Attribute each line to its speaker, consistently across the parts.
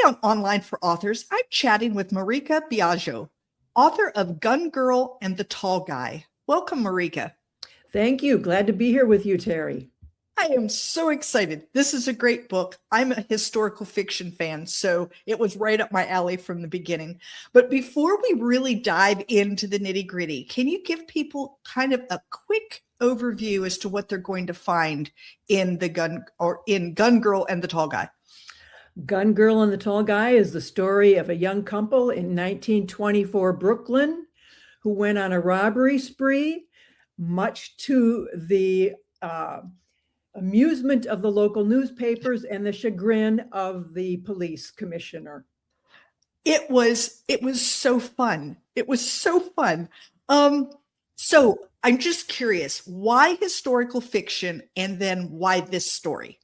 Speaker 1: on Online for Authors, I'm chatting with Maryka Biaggio, author of Gun Girl and the Tall Guy. Welcome, Maryka.
Speaker 2: Thank you. Glad to be here with you, Terry.
Speaker 1: I am so excited. This is a great book. I'm a historical fiction fan, so it was right up my alley from the beginning. But before we really dive into the nitty-gritty, can you give people kind of a quick overview as to what they're going to find in Gun Girl and the Tall Guy?
Speaker 2: Gun Girl and the Tall Guy is the story of a young couple in 1924 Brooklyn who went on a robbery spree, much to the amusement of the local newspapers and the chagrin of the police commissioner.
Speaker 1: It was so fun. It was so fun. So I'm just curious, why historical fiction and then why this story?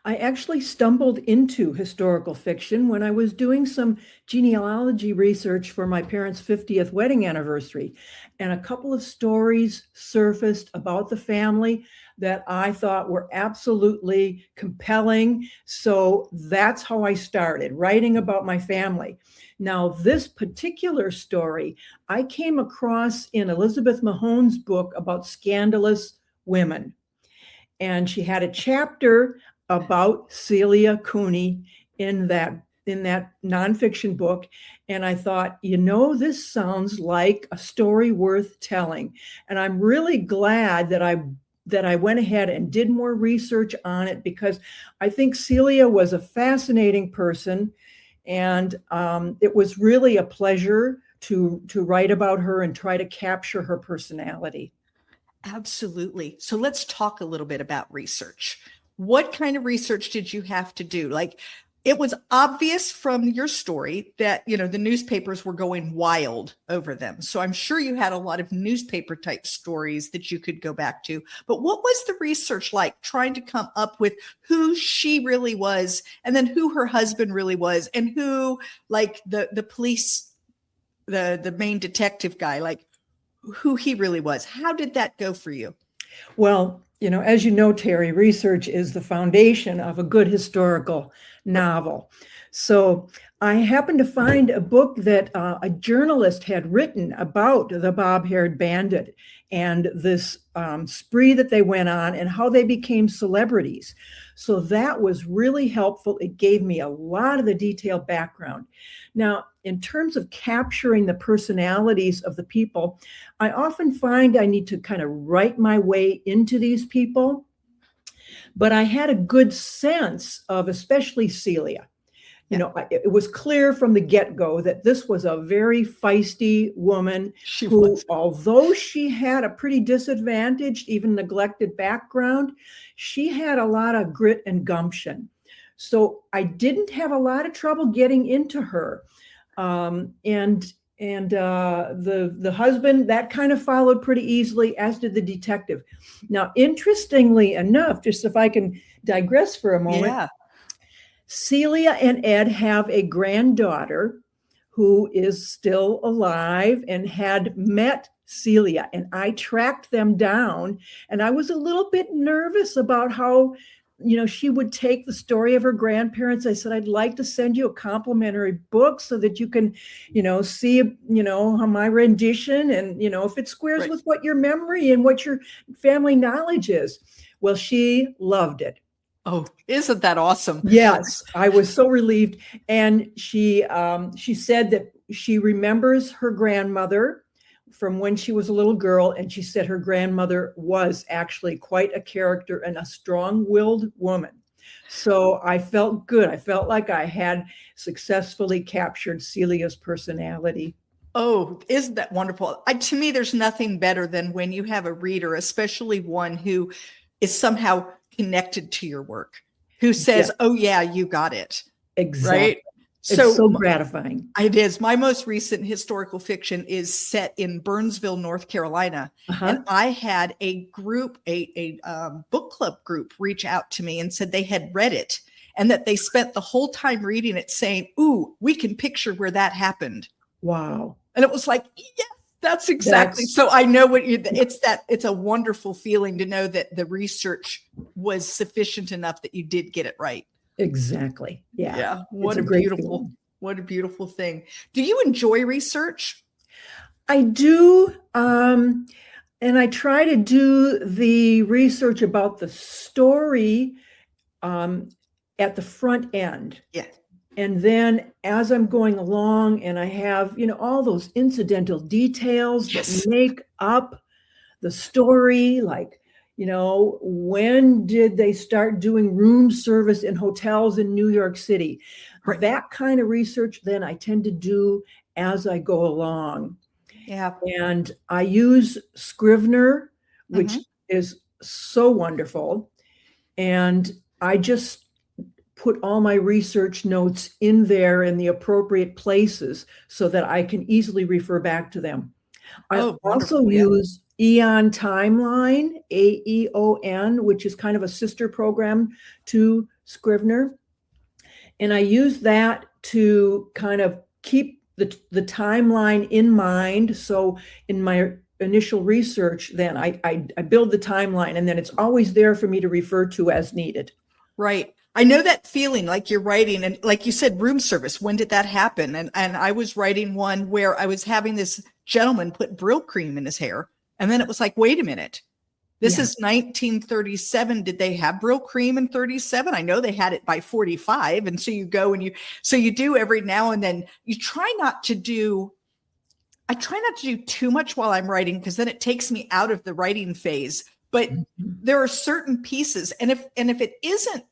Speaker 2: I actually stumbled into historical fiction when I was doing some genealogy research for my parents' 50th wedding anniversary. And a couple of stories surfaced about the family that I thought were absolutely compelling. So that's how I started writing about my family. Now, this particular story I came across in Elizabeth Mahone's book about scandalous women. And she had a chapter about Celia Cooney in that nonfiction book. And I thought, this sounds like a story worth telling. And I'm really glad that I went ahead and did more research on it, because I think Celia was a fascinating person. And it was really a pleasure to write about her and try to capture her personality.
Speaker 1: Absolutely. So let's talk a little bit about research. What kind of research did you have to do? Like, it was obvious from your story that, the newspapers were going wild over them. So I'm sure you had a lot of newspaper type stories that you could go back to. But what was the research like, trying to come up with who she really was, and then who her husband really was, and who, like, the police, the main detective guy, like, who he really was? How did that go for you?
Speaker 2: Well, as you know, Terry, research is the foundation of a good historical novel. So I happened to find a book that a journalist had written about the bob-haired bandit and this spree that they went on and how they became celebrities. So that was really helpful. It gave me a lot of the detailed background. Now, in terms of capturing the personalities of the people, I often find I need to kind of write my way into these people. But I had a good sense of especially Celia. It was clear from the get-go that this was a very feisty woman who, although she had a pretty disadvantaged, even neglected background, she had a lot of grit and gumption. So I didn't have a lot of trouble getting into her. And the husband, that kind of followed pretty easily, as did the detective. Now, interestingly enough, just if I can digress for a moment, Celia and Ed have a granddaughter who is still alive and had met Celia, and I tracked them down, and I was a little bit nervous about how she would take the story of her grandparents. I said, I'd like to send you a complimentary book so that you can, see, how my rendition and, if it squares with what your memory and what your family knowledge is. Well, she loved it.
Speaker 1: Oh, isn't that awesome?
Speaker 2: Yes, I was so relieved. And she said that she remembers her grandmother from when she was a little girl. And she said her grandmother was actually quite a character and a strong-willed woman. So I felt good. I felt like I had successfully captured Celia's personality.
Speaker 1: Oh, isn't that wonderful? To me, there's nothing better than when you have a reader, especially one who is somehow connected to your work, who says, oh yeah, you got it.
Speaker 2: Exactly.
Speaker 1: Right?
Speaker 2: It's so gratifying.
Speaker 1: It is. My most recent historical fiction is set in Burnsville, North Carolina. And I had a group, a book club group, reach out to me and said they had read it and that they spent the whole time reading it saying, ooh, we can picture where that happened.
Speaker 2: Wow.
Speaker 1: And it was like, yes, that's exactly. So I know it's a wonderful feeling to know that the research was sufficient enough that you did get it right.
Speaker 2: Exactly. Yeah.
Speaker 1: Yeah.
Speaker 2: It's a great feeling.
Speaker 1: What a beautiful thing. Do you enjoy research?
Speaker 2: I do. And I try to do the research about the story um, at the front end.
Speaker 1: Yeah.
Speaker 2: And then as I'm going along and I have, all those incidental details
Speaker 1: Yes.
Speaker 2: that make up the story, like, when did they start doing room service in hotels in New York City?
Speaker 1: Right.
Speaker 2: That kind of research, then I tend to do as I go along.
Speaker 1: Yeah.
Speaker 2: And I use Scrivener, which is so wonderful. And I just put all my research notes in there in the appropriate places so that I can easily refer back to them. I also use Aeon Timeline, AEON, which is kind of a sister program to Scrivener. And I use that to kind of keep the timeline in mind. So in my initial research, then I build the timeline, and then it's always there for me to refer to as needed.
Speaker 1: Right. I know that feeling, like you're writing, and like you said, room service. When did that happen? And I was writing one where I was having this gentleman put Brill cream in his hair. And then it was like, wait a minute, this is 1937. Did they have Brill cream in 37? I know they had it by 45. And so you go and you do every now and then. You try not to do, I try not to do too much while I'm writing, because then it takes me out of the writing phase. But there are certain pieces. And if it isn't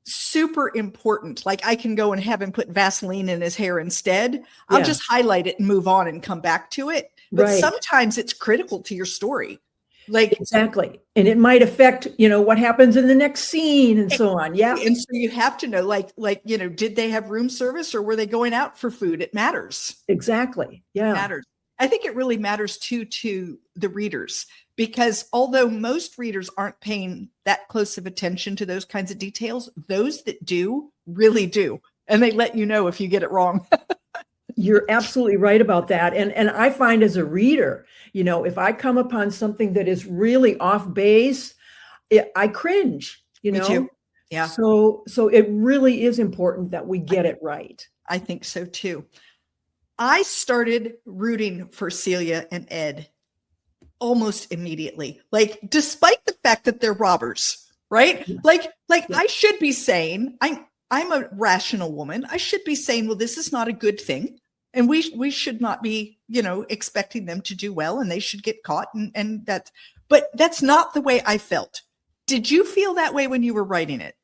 Speaker 1: super important, like I can go and have him put Vaseline in his hair instead, I'll just highlight it and move on and come back to it. But sometimes it's critical to your story. Like
Speaker 2: exactly. And it might affect, what happens in the next scene and so on. Yeah.
Speaker 1: And so you have to know, like, did they have room service or were they going out for food? It matters.
Speaker 2: Exactly. Yeah.
Speaker 1: It matters. I think it really matters too, to the readers, because although most readers aren't paying that close of attention to those kinds of details, those that do really do. And they let you know if you get it wrong.
Speaker 2: You're absolutely right about that. And I find as a reader, if I come upon something that is really off base, I cringe,
Speaker 1: Me too. Yeah.
Speaker 2: So it really is important that we get it right.
Speaker 1: I think so too. I started rooting for Celia and Ed almost immediately, like, despite the fact that they're robbers, right? Like I should be saying, I'm a rational woman. I should be saying, well, this is not a good thing. And we should not be, expecting them to do well, and they should get caught. But that's not the way I felt. Did you feel that way when you were writing it?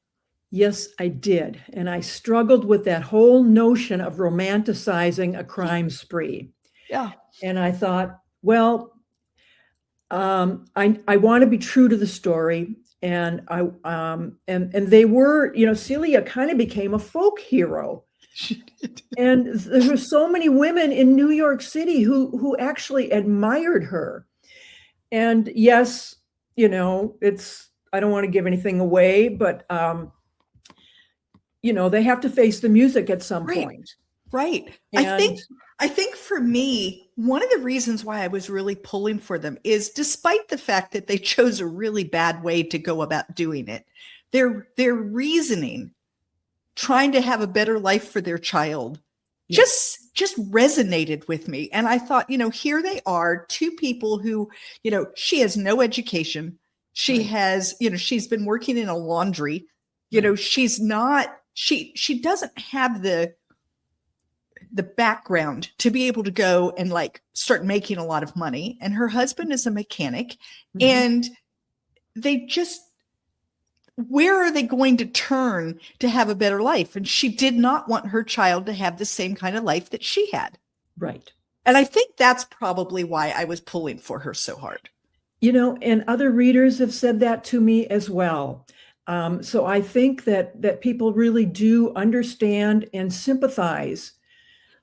Speaker 2: Yes, I did. And I struggled with that whole notion of romanticizing a crime spree.
Speaker 1: Yeah.
Speaker 2: And I thought, well, I want to be true to the story. And and they were, Celia kind of became a folk hero. And there were so many women in New York City who actually admired her. And yes, I don't want to give anything away, but they have to face the music at some point.
Speaker 1: Right. And I think for me, one of the reasons why I was really pulling for them is, despite the fact that they chose a really bad way to go about doing it, their reasoning, trying to have a better life for their child, just resonated with me. And I thought, here they are, two people who, she has no education. She has, she's been working in a laundry. She's not, she doesn't have the background to be able to go and start making a lot of money. And her husband is a mechanic, and they just, where are they going to turn to have a better life? And she did not want her child to have the same kind of life that she had.
Speaker 2: Right.
Speaker 1: And I think that's probably why I was pulling for her so hard.
Speaker 2: And other readers have said that to me as well. So I think that people really do understand and sympathize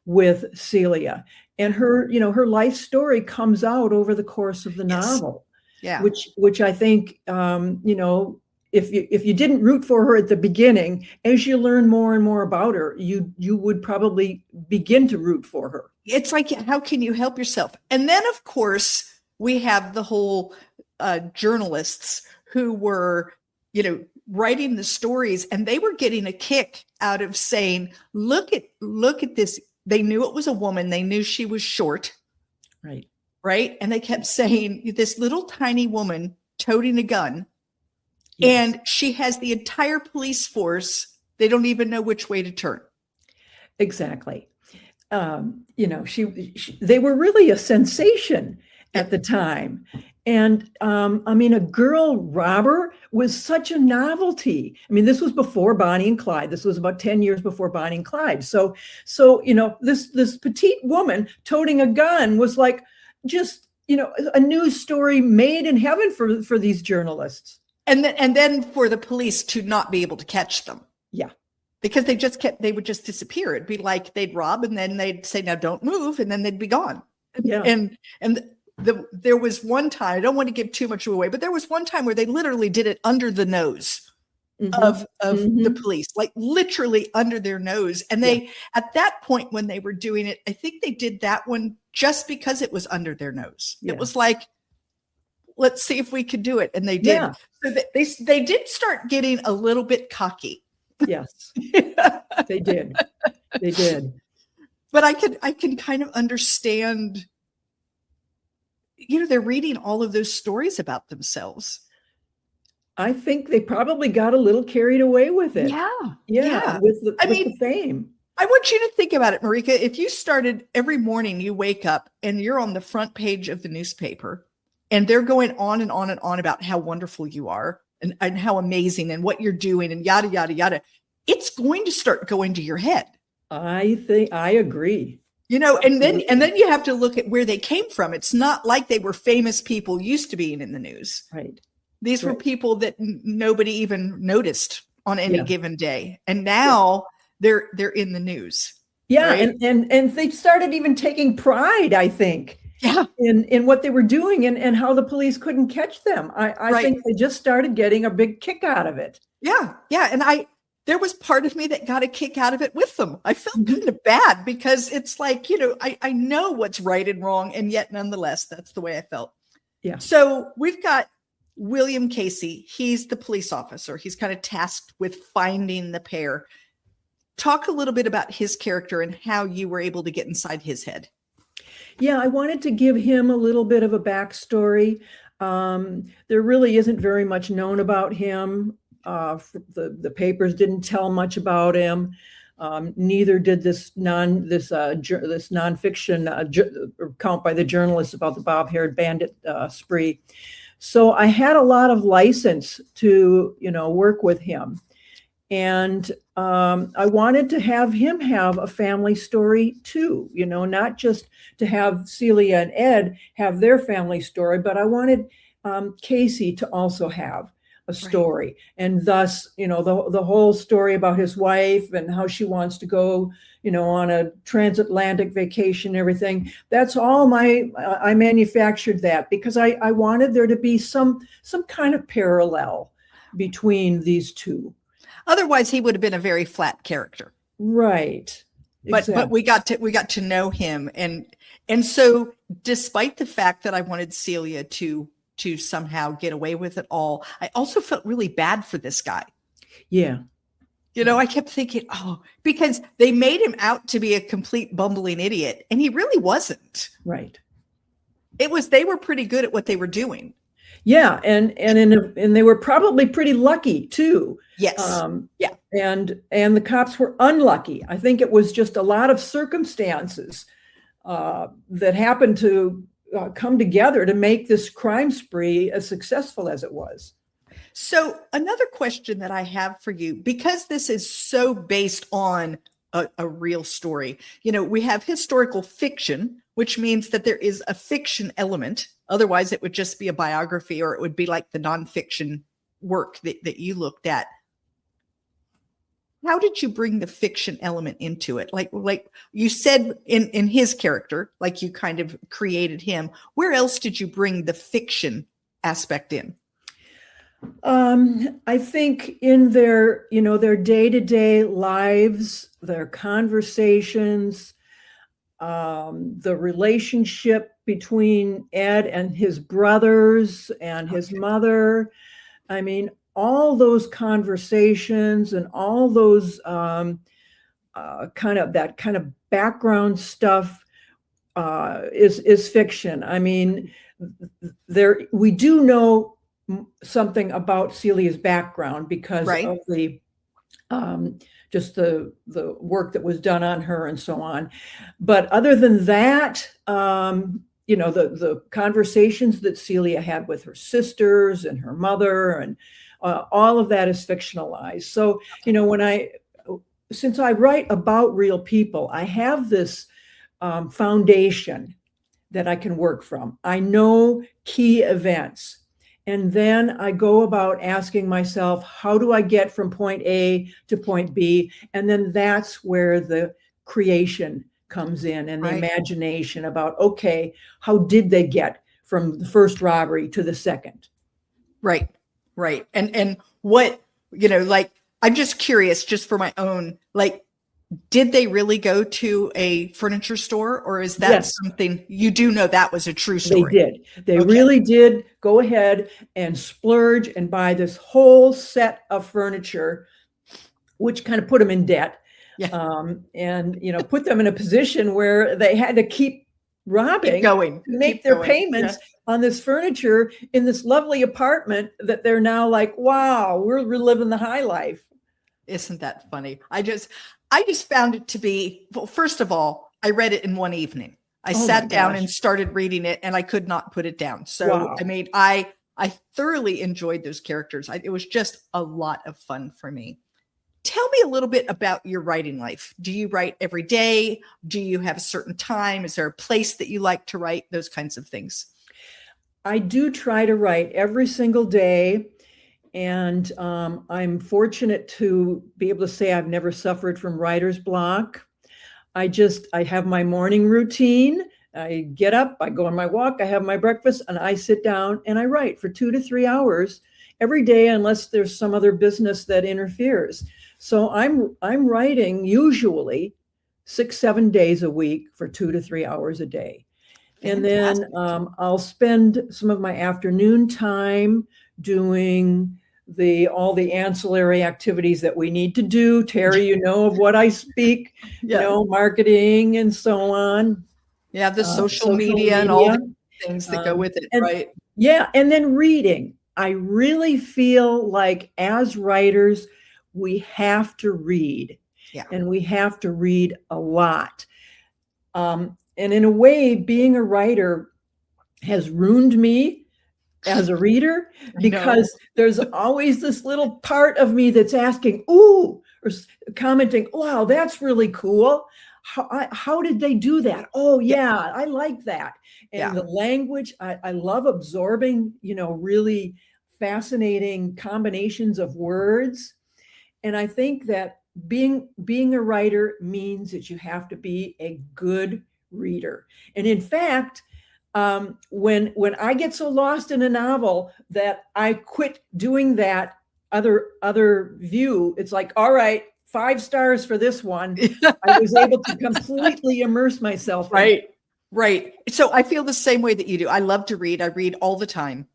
Speaker 2: with Celia, and her, her life story comes out over the course of the novel.
Speaker 1: Yeah.
Speaker 2: Which I think, if you didn't root for her at the beginning, as you learn more and more about her, you would probably begin to root for her.
Speaker 1: It's like, how can you help yourself? And then, of course, we have the whole journalists who were, writing the stories, and they were getting a kick out of saying, look at this. They knew it was a woman. They knew she was short.
Speaker 2: Right.
Speaker 1: Right. And they kept saying, this little tiny woman toting a gun.
Speaker 2: Yes.
Speaker 1: And she has the entire police force. They don't even know which way to turn.
Speaker 2: Exactly. They were really a sensation at the time. And a girl robber was such a novelty. I mean, this was before Bonnie and Clyde. This was about 10 years before Bonnie and Clyde. So this petite woman toting a gun was like just, a news story made in heaven for these journalists.
Speaker 1: And then for the police to not be able to catch them.
Speaker 2: Yeah.
Speaker 1: Because they would just disappear. It'd be like they'd rob and then they'd say, now don't move. And then they'd be gone.
Speaker 2: Yeah.
Speaker 1: There was one time, I don't want to give too much away, but there was one time where they literally did it under the nose of the police, like literally under their nose. And they, at that point when they were doing it, I think they did that one just because it was under their nose. Yeah. It was like, let's see if we could do it. And they did. Yeah. So they did start getting a little bit cocky.
Speaker 2: Yes, they did. They did.
Speaker 1: But I can kind of understand, they're reading all of those stories about themselves.
Speaker 2: I think they probably got a little carried away with it.
Speaker 1: Yeah.
Speaker 2: With the fame.
Speaker 1: I want you to think about it, Maryka. If you started every morning, you wake up and you're on the front page of the newspaper and they're going on and on and on about how wonderful you are and how amazing and what you're doing and yada, yada, yada, it's going to start going to your head.
Speaker 2: I think I agree.
Speaker 1: And then you have to look at where they came from. It's not like they were famous people used to being in the news.
Speaker 2: Right.
Speaker 1: These were people that nobody even noticed on any given day. And now they're in the news.
Speaker 2: Yeah. Right? And they started even taking pride, I think.
Speaker 1: Yeah.
Speaker 2: In what they were doing and how the police couldn't catch them. I think they just started getting a big kick out of it.
Speaker 1: Yeah. Yeah. And there was part of me that got a kick out of it with them. I felt kind of bad because it's like, I know what's right and wrong. And yet nonetheless, that's the way I felt.
Speaker 2: Yeah.
Speaker 1: So we've got William Casey. He's the police officer. He's kind of tasked with finding the pair. Talk a little bit about his character and how you were able to get inside his head.
Speaker 2: Yeah, I wanted to give him a little bit of a backstory. There really isn't very much known about him. The papers didn't tell much about him. Neither did this nonfiction account by the journalist about the bob-haired bandit spree. So I had a lot of license to work with him, and I wanted to have him have a family story too. Not just to have Celia and Ed have their family story, but I wanted Casey to also have a story. Right. And thus, the whole story about his wife and how she wants to go, on a transatlantic vacation and everything. That's all I manufactured that because I wanted there to be some kind of parallel between these two.
Speaker 1: Otherwise, he would have been a very flat character.
Speaker 2: Right.
Speaker 1: Exactly. But we got to know him. And so despite the fact that I wanted Celia to somehow get away with it all, I also felt really bad for this guy.
Speaker 2: Yeah.
Speaker 1: I kept thinking, because they made him out to be a complete bumbling idiot, and he really wasn't.
Speaker 2: Right.
Speaker 1: They were pretty good at what they were doing.
Speaker 2: Yeah, and they were probably pretty lucky too.
Speaker 1: Yes. Yeah.
Speaker 2: And the cops were unlucky. I think it was just a lot of circumstances that happened to come together to make this crime spree as successful as it was.
Speaker 1: So another question that I have for you, because this is so based on a real story, we have historical fiction, which means that there is a fiction element. Otherwise, it would just be a biography, or it would be like the nonfiction work that you looked at. How did you bring the fiction element into it? Like you said in his character, like you kind of created him. Where else did you bring the fiction aspect in?
Speaker 2: I think in their day-to-day lives, their conversations, the relationship between Ed and his brothers and his mother. I mean, all those conversations and all those kind of background stuff is fiction. I mean, we do know something about Celia's background because of the just the work that was done on her and so on. But other than that, the conversations that Celia had with her sisters and her mother and all of that is fictionalized. So, since I write about real people, I have this foundation that I can work from. I know key events. And then I go about asking myself, how do I get from point A to point B? And then that's where the creation comes in and the imagination about, okay, how did they get from the first robbery to the second?
Speaker 1: Right. And what, I'm just curious, just for my own, did they really go to a furniture store, or is that something you do know that was a true story?
Speaker 2: They did. They really did go ahead and splurge and buy this whole set of furniture, which kind of put them in debt. And put them in a position where they had to keep robbing to make their payments on this furniture in this lovely apartment that they're now like, wow, we're living the high life.
Speaker 1: Isn't that funny? I just found it to be, well, first of all, I read it in one evening. I sat down and started reading it, and I could not put it down. So, I mean, I thoroughly enjoyed those characters. It was just a lot of fun for me. Tell me a little bit about your writing life. Do you write every day? Do you have a certain time? Is there a place that you like to write? Those kinds of things.
Speaker 2: I do try to write every single day. And I'm fortunate to be able to say I've never suffered from writer's block. I have my morning routine. I get up, I go on my walk, I have my breakfast, and I sit down and I write for 2 to 3 hours every day, unless there's some other business that interferes. So I'm writing usually 6-7 days a week for 2 to 3 hours a day. And then I'll spend some of my afternoon time doing all the ancillary activities that we need to do. Terry, of what I speak, marketing and so on.
Speaker 1: Yeah, the social media and all the things that go with it, right?
Speaker 2: Yeah, and then reading. I really feel like as writers, we have to read. Yeah. And we have to read a lot. And in a way, being a writer has ruined me as a ready because there's always this little part of me that's asking, ooh, or commenting, wow, that's really cool. How did they do that? Oh, yeah, I like that. And the language, I love absorbing, really fascinating combinations of words. And I think that being a writer means that you have to be a good reader. And in fact, when I get so lost in a novel that I quit doing that other view, it's like, all right, 5 stars for this one. I was able to completely immerse myself.
Speaker 1: Right. So I feel the same way that you do. I love to read. I read all the time.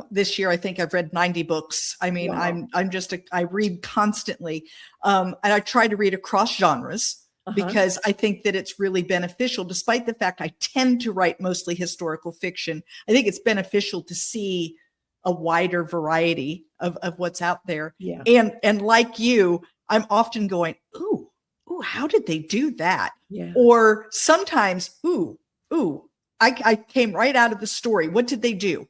Speaker 1: This year, I think I've read 90 books. I mean, wow. I read constantly. And I try to read across genres. Because I think that it's really beneficial, despite the fact I tend to write mostly historical fiction. I think it's beneficial to see a wider variety of what's out there. Yeah. And like you, I'm often going, ooh, how did they do that? Yeah. Or sometimes, I came right out of the story. What did they do?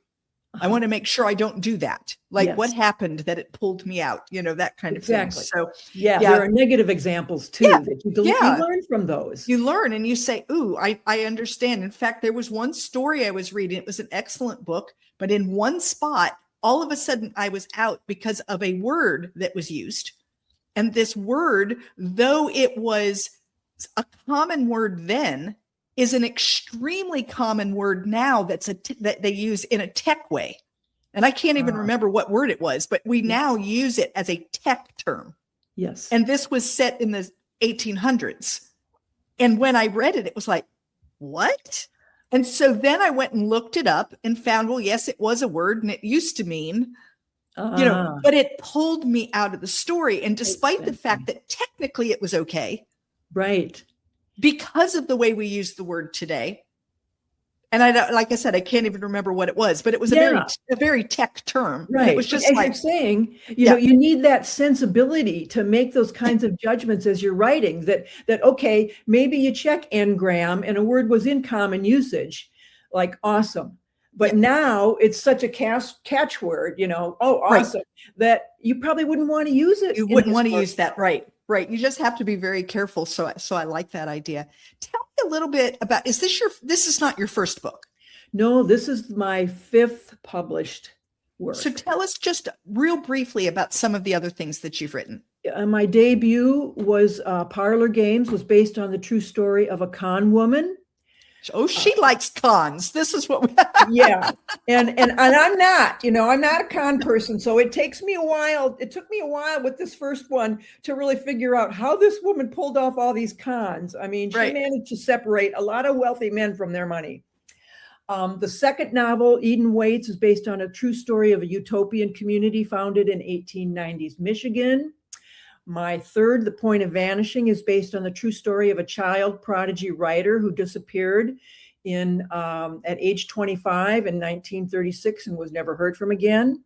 Speaker 1: I want to make sure I don't do that. What happened that it pulled me out, that kind of thing. So
Speaker 2: there are negative examples too. That you learn from those.
Speaker 1: You learn and you say, ooh, I understand. In fact, there was one story I was reading. It was an excellent book, but in one spot, all of a sudden I was out because of a word that was used. And this word, though it was a common word then, is an extremely common word now that they use in a tech way. And I can't even remember what word it was, but we now use it as a tech term.
Speaker 2: Yes.
Speaker 1: And this was set in the 1800s. And when I read it, it was like, what? And so then I went and looked it up and found, well, yes, it was a word and it used to mean But it pulled me out of the story. And despite the fact
Speaker 2: exactly.
Speaker 1: that technically it was okay,
Speaker 2: Right.
Speaker 1: because of the way we use the word today, and I don't, like I said, I can't even remember what it was, but it was
Speaker 2: Yeah.
Speaker 1: a very tech term.
Speaker 2: Right.
Speaker 1: And it was
Speaker 2: But
Speaker 1: just
Speaker 2: as
Speaker 1: like,
Speaker 2: you're saying, you know, you need that sensibility to make those kinds of judgments as you're writing that okay, maybe you check engram and a word was in common usage, like awesome. But now it's such a catchword, you know, oh, awesome, that you probably wouldn't want to use it.
Speaker 1: You wouldn't want to use that. Right. Right. You just have to be very careful. So I like that idea. Tell me a little bit about, this is not your first book?
Speaker 2: No, this is my 5th published work.
Speaker 1: So tell us just real briefly about some of the other things that you've written.
Speaker 2: My debut was Parlor Games, was based on the true story of a con woman.
Speaker 1: Oh, she likes cons. This is what we
Speaker 2: yeah. And I'm not, you know, I'm not a con person. So it took me a while with this first one to really figure out how this woman pulled off all these cons. I mean, she managed to separate a lot of wealthy men from their money. The second novel, Eden Waits, is based on a true story of a utopian community founded in 1890s Michigan. My third, The Point of Vanishing, is based on the true story of a child prodigy writer who disappeared at age 25 in 1936 and was never heard from again.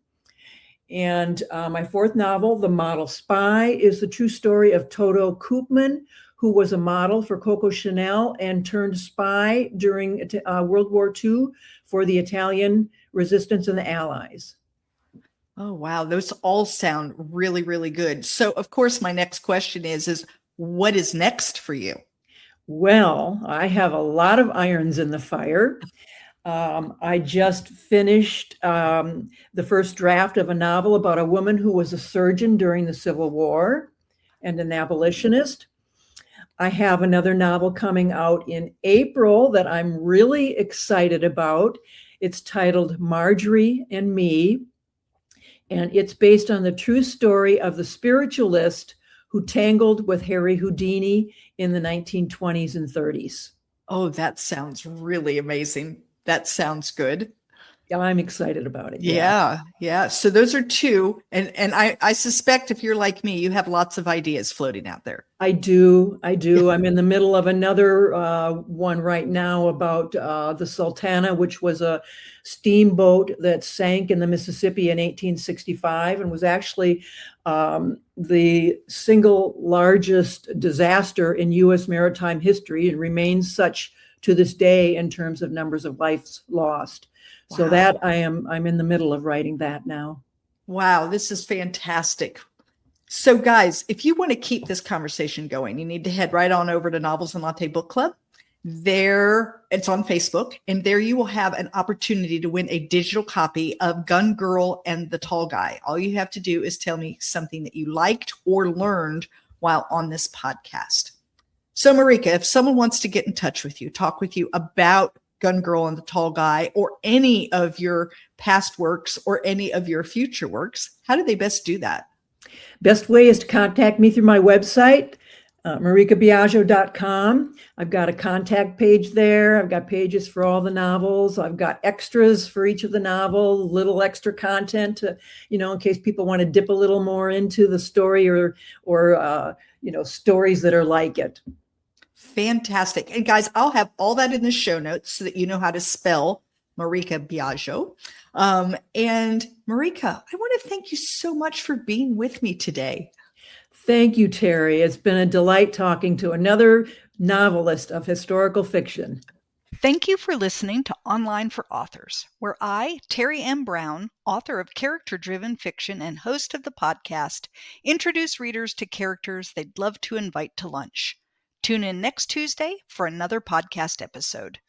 Speaker 2: And my fourth novel, The Model Spy, is the true story of Toto Koopman, who was a model for Coco Chanel and turned spy during World War II for the Italian resistance and the Allies.
Speaker 1: Oh, wow. Those all sound really, really good. So, of course, my next question is what is next for you?
Speaker 2: Well, I have a lot of irons in the fire. I just finished the first draft of a novel about a woman who was a surgeon during the Civil War and an abolitionist. I have another novel coming out in April that I'm really excited about. It's titled Marjorie and Me, and it's based on the true story of the spiritualist who tangled with Harry Houdini in the 1920s and 30s.
Speaker 1: Oh, that sounds really amazing. That sounds good.
Speaker 2: I'm excited about it.
Speaker 1: Yeah. So those are two. And I suspect if you're like me, you have lots of ideas floating out there.
Speaker 2: I do. I'm in the middle of another one right now about the Sultana, which was a steamboat that sank in the Mississippi in 1865 and was actually the single largest disaster in U.S. maritime history and remains such to this day in terms of numbers of lives lost. Wow. So that I'm in the middle of writing that now.
Speaker 1: Wow, this is fantastic. So guys, if you want to keep this conversation going, you need to head right on over to Novels and Latte Book Club. There, it's on Facebook, and there you will have an opportunity to win a digital copy of Gun Girl and the Tall Guy. All you have to do is tell me something that you liked or learned while on this podcast. So Maryka, if someone wants to get in touch with you, talk with you about Gun Girl and the Tall Guy, or any of your past works or any of your future works, how do they best do that?
Speaker 2: Best way is to contact me through my website, marykabiaggio.com. I've got a contact page there. I've got pages for all the novels. I've got extras for each of the novels, little extra content to, in case people want to dip a little more into the story or stories that are like it.
Speaker 1: Fantastic. And guys, I'll have all that in the show notes so that you know how to spell Maryka Biaggio. And Maryka, I want to thank you so much for being with me today.
Speaker 2: Thank you, Terry. It's been a delight talking to another novelist of historical fiction.
Speaker 3: Thank you for listening to Online for Authors, where I, Terry M. Brown, author of character-driven fiction and host of the podcast, introduce readers to characters they'd love to invite to lunch. Tune in next Tuesday for another podcast episode.